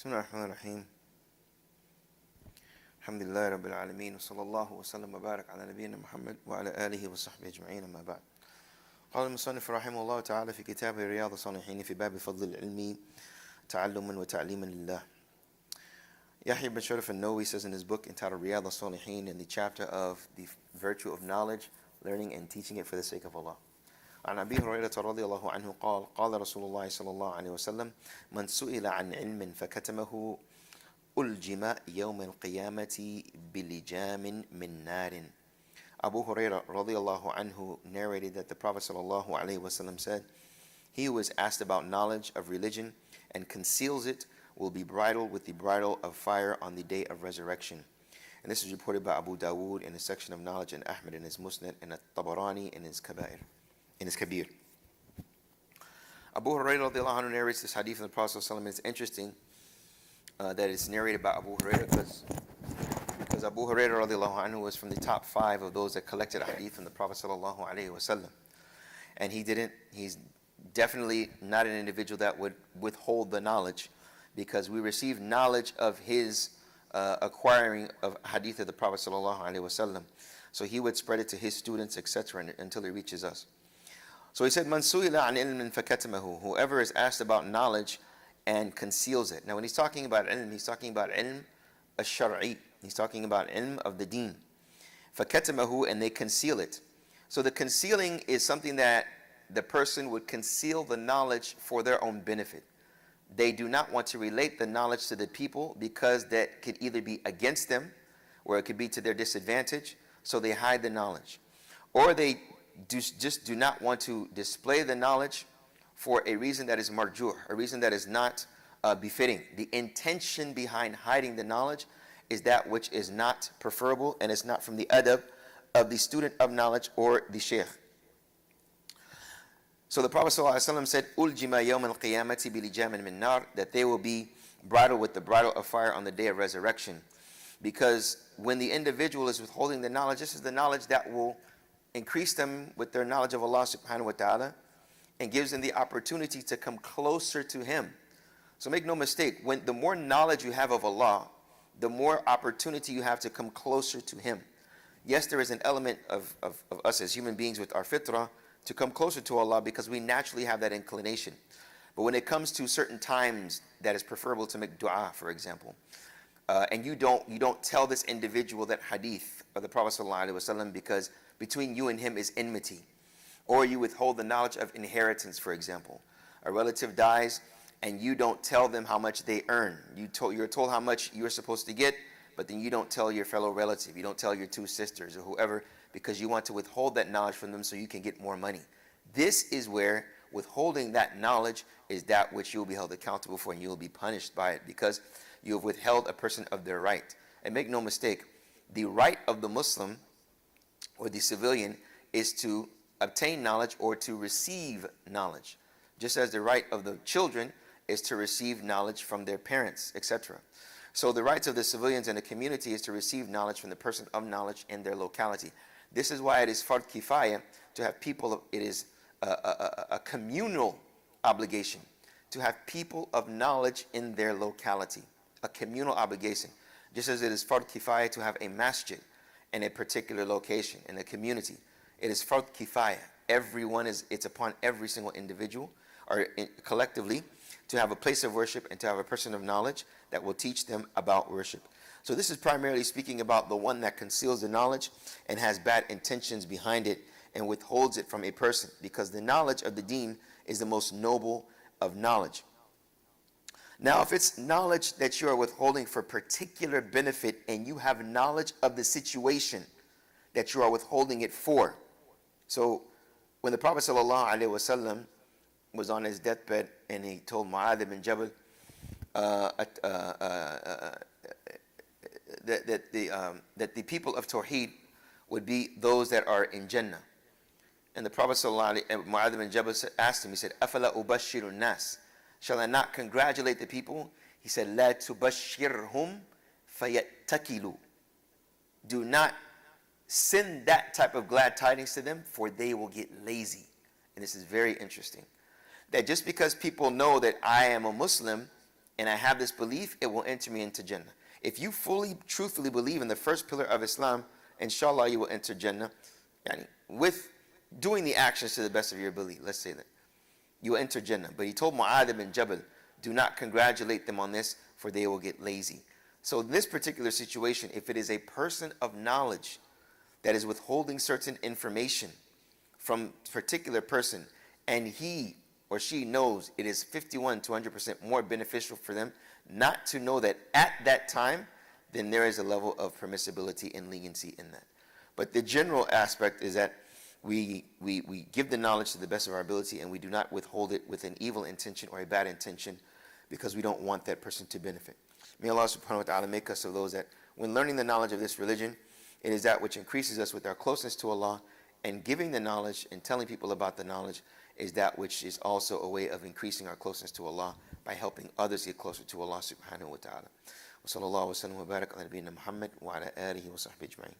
بسم الله الرحمن الرحيم الحمد لله رب العالمين وصلى الله وسلم وبارك على نبينا محمد وعلى آله وصحبه أجمعين أما بعد. قال المصنف رحمه الله تعالى في كتابه رياض الصالحين في باب فضل العلم تعلما وتعليما لله. Yahya ibn Sharaf al-Nawawi says in his book entitled Riyadh al-Salihin, in the chapter of the virtue of knowledge, learning and teaching it for the sake of Allah. عن أبي هريرة رضي الله عنه قال قال رسول الله صلى الله عليه وسلم من سئل عن علم فكتمه ألجم يوم القيامة بلجام من نار. Abu Hurairah radiallahu anhu narrated that the Prophet sallallahu alaihi wasallam said, he who is asked about knowledge of religion and conceals it will be bridled with the bridle of fire on the day of resurrection. And this is reported by Abu Dawood in his section of knowledge, and Ahmad in his Musnad, and At-Tabarani in his Kabir. Abu Hurairah radiallahu anhu narrates this hadith from the Prophet sallallahu alaihi wasallam. It's interesting that it's narrated by Abu Hurairah because Abu Hurairah radiallahu anhu was from the top 5 of those that collected hadith from the Prophet sallallahu alaihi wasallam. And he's definitely not an individual that would withhold the knowledge, because we receive knowledge of his acquiring of hadith of the Prophet sallallahu alaihi wasallam. So he would spread it to his students, etc., until it reaches us. So he said, "Man su'ila an ilmin fakatamahu." Whoever is asked about knowledge and conceals it. Now, when he's talking about ilm, he's talking about ilm ash-shar'i. He's talking about ilm of the deen. Fakatamahu, and they conceal it. So the concealing is something that the person would conceal the knowledge for their own benefit. They do not want to relate the knowledge to the people because that could either be against them or it could be to their disadvantage, so they hide the knowledge. Or they just do not want to display the knowledge for a reason that is marjuh, a reason that is not befitting. The intention behind hiding the knowledge is that which is not preferable, and it's not from the adab of the student of knowledge or the sheikh. So the Prophet ﷺ said, "Uljima yawm al-qiyamati bilijamin min nar," that they will be bridled with the bridle of fire on the day of resurrection. Because when the individual is withholding the knowledge, this is the knowledge that will increase them with their knowledge of Allah subhanahu wa ta'ala and gives them the opportunity to come closer to Him. So make no mistake, the more knowledge you have of Allah, the more opportunity you have to come closer to Him. Yes, there is an element of us as human beings with our fitrah to come closer to Allah, because we naturally have that inclination. But when it comes to certain times that is preferable to make dua, for example, and you don't tell this individual that hadith of the Prophet ﷺ because between you and him is enmity, or you withhold the knowledge of inheritance, for example. A relative dies and you don't tell them how much they earn. You're told how much you're supposed to get, but then you don't tell your fellow relative, you don't tell your 2 sisters or whoever, because you want to withhold that knowledge from them so you can get more money. This is where withholding that knowledge is that which you will be held accountable for, and you will be punished by it, because you have withheld a person of their right. And make no mistake, the right of the Muslim or the civilian is to obtain knowledge or to receive knowledge, just as the right of the children is to receive knowledge from their parents, etc. So the rights of the civilians in the community is to receive knowledge from the person of knowledge in their locality. This is why it is fard kifaya to have people, it is a communal obligation to have people of knowledge in their locality, a communal obligation. Just as it is fard kifaya to have a masjid in a particular location, in a community. It is fard kifaya. It's upon every single individual, or collectively, to have a place of worship and to have a person of knowledge that will teach them about worship. So this is primarily speaking about the one that conceals the knowledge and has bad intentions behind it and withholds it from a person, because the knowledge of the deen is the most noble of knowledge. Now, if it's knowledge that you are withholding for particular benefit, and you have knowledge of the situation that you are withholding it for. So when the Prophet ﷺ was on his deathbed and he told Mu'adh ibn Jabal that the people of Tawheed would be those that are in Jannah. And the Prophet Mu'adh ibn Jabal asked him, he said, "Afala ubashiru nas? Shall I not congratulate the people?" He said, "La tubashirhum fayattakilu." Do not send that type of glad tidings to them, for they will get lazy. And this is very interesting. That just because people know that I am a Muslim and I have this belief, it will enter me into Jannah. If you fully, truthfully believe in the first pillar of Islam, inshallah you will enter Jannah, yani, with doing the actions to the best of your ability. Let's say that. You will enter Jannah. But he told Mu'adh ibn Jabal, do not congratulate them on this, for they will get lazy. So in this particular situation, if it is a person of knowledge that is withholding certain information from a particular person, and he or she knows it is 51 to 100% more beneficial for them not to know that at that time, then there is a level of permissibility and leniency in that. But the general aspect is that we give the knowledge to the best of our ability, and we do not withhold it with an evil intention or a bad intention, because we don't want that person to benefit. May Allah subhanahu wa ta'ala make us of those that when learning the knowledge of this religion, it is that which increases us with our closeness to Allah, and giving the knowledge and telling people about the knowledge is that which is also a way of increasing our closeness to Allah by helping others get closer to Allah subhanahu wa ta'ala. Wa sallallahu wa sallam wa barak ala nabiyyina Muhammad wa ala alihi wa sahbihi ajma'in.